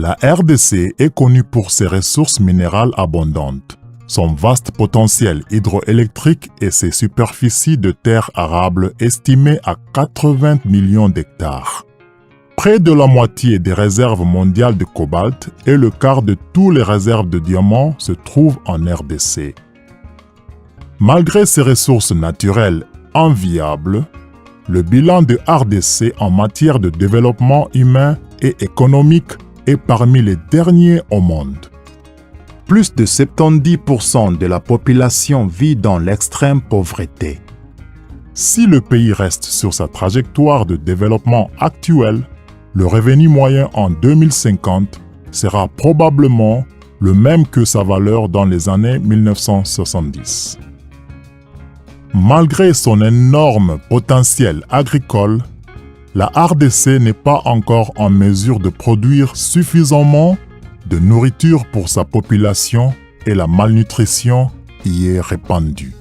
La RDC est connue pour ses ressources minérales abondantes, son vaste potentiel hydroélectrique et ses superficies de terres arables estimées à 80 millions d'hectares. Près de la moitié des réserves mondiales de cobalt et le quart de toutes les réserves de diamants se trouvent en RDC. Malgré ces ressources naturelles enviables, le bilan de RDC en matière de développement humain et économique est parmi les derniers au monde. Plus de 70% de la population vit dans l'extrême pauvreté. Si le pays reste sur sa trajectoire de développement actuelle, le revenu moyen en 2050 sera probablement le même que sa valeur dans les années 1970. Malgré son énorme potentiel agricole, la RDC n'est pas encore en mesure de produire suffisamment de nourriture pour sa population et la malnutrition y est répandue.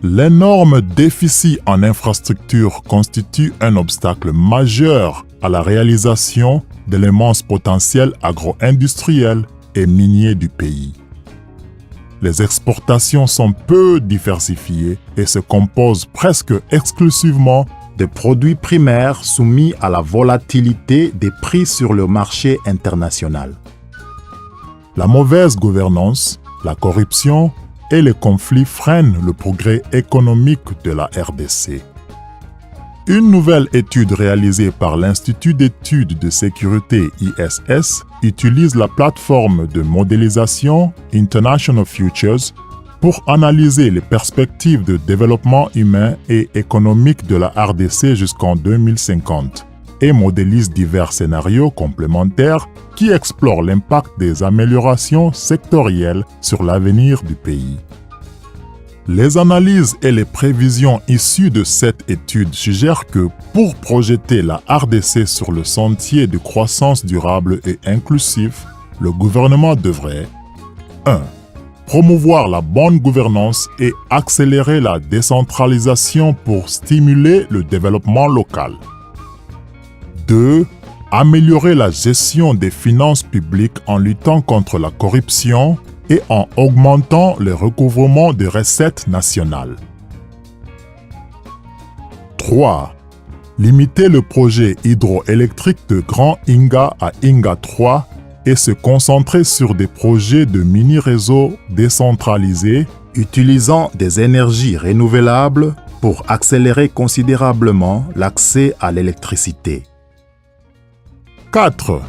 L'énorme déficit en infrastructures constitue un obstacle majeur à la réalisation de l'immense potentiel agro-industriel et minier du pays. Les exportations sont peu diversifiées et se composent presque exclusivement de produits primaires soumis à la volatilité des prix sur le marché international. La mauvaise gouvernance, la corruption et les conflits freinent le progrès économique de la RDC. Une nouvelle étude réalisée par l'Institut d'études de sécurité ISS utilise la plateforme de modélisation International Futures pour analyser les perspectives de développement humain et économique de la RDC jusqu'en 2050 et modélise divers scénarios complémentaires qui explorent l'impact des améliorations sectorielles sur l'avenir du pays. Les analyses et les prévisions issues de cette étude suggèrent que pour projeter la RDC sur le sentier de croissance durable et inclusif, le gouvernement devrait 1. Promouvoir la bonne gouvernance et accélérer la décentralisation pour stimuler le développement local. 2. Améliorer la gestion des finances publiques en luttant contre la corruption et en augmentant le recouvrement des recettes nationales. 3. Limiter le projet hydroélectrique de Grand Inga à Inga 3 et se concentrer sur des projets de mini-réseaux décentralisés utilisant des énergies renouvelables pour accélérer considérablement l'accès à l'électricité. 4.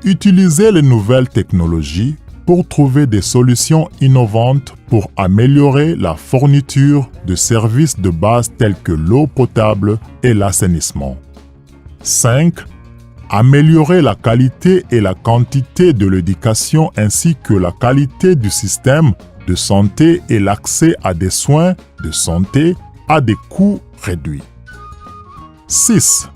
Utiliser les nouvelles technologies pour trouver des solutions innovantes pour améliorer la fourniture de services de base tels que l'eau potable et l'assainissement. 5. Améliorer la qualité et la quantité de l'éducation ainsi que la qualité du système de santé et l'accès à des soins de santé à des coûts réduits. 6.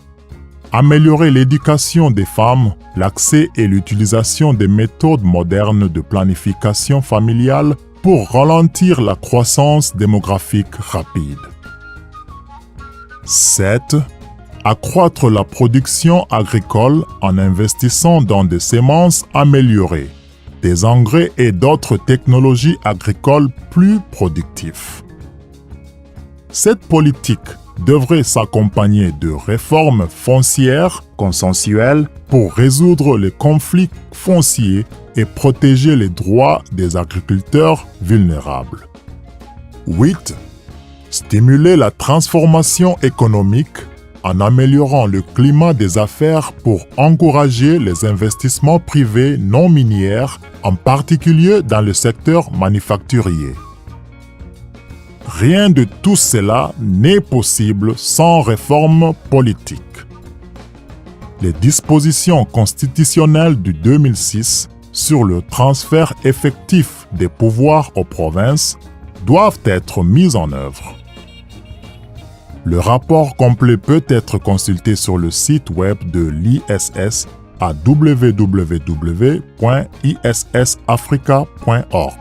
Améliorer l'éducation des femmes, l'accès et l'utilisation des méthodes modernes de planification familiale pour ralentir la croissance démographique rapide. 7. Accroître la production agricole en investissant dans des semences améliorées, des engrais et d'autres technologies agricoles plus productives. Cette politique devrait s'accompagner de réformes foncières consensuelles pour résoudre les conflits fonciers et protéger les droits des agriculteurs vulnérables. 8. Stimuler la transformation économique en améliorant le climat des affaires pour encourager les investissements privés non miniers, en particulier dans le secteur manufacturier. Rien de tout cela n'est possible sans réforme politique. Les dispositions constitutionnelles du 2006 sur le transfert effectif des pouvoirs aux provinces doivent être mises en œuvre. Le rapport complet peut être consulté sur le site web de l'ISS à www.issafrica.org.